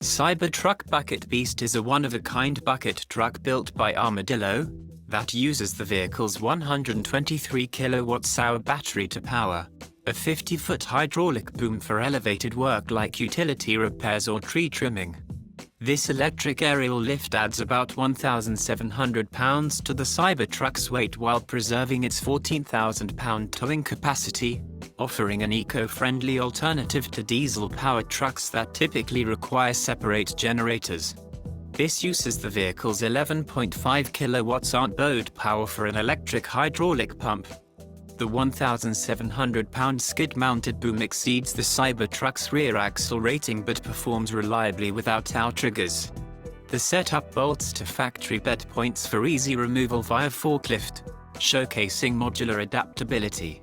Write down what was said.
Cybertruck BucketBeast is a one-of-a-kind bucket truck built by Armadillo that uses the vehicle's 123 kWh battery to power a 50-foot hydraulic boom for elevated work like utility repairs or tree trimming. This electric aerial lift adds about 1,700 pounds to the Cybertruck's weight while preserving its 14,000-pound towing capacity, offering an eco-friendly alternative to diesel-powered trucks that typically require separate generators. This uses the vehicle's 11.5 kilowatts onboard power for an electric hydraulic pump. The 1,700-pound skid-mounted boom exceeds the Cybertruck's rear axle rating but performs reliably without outriggers. The setup bolts to factory bed points for easy removal via forklift, showcasing modular adaptability.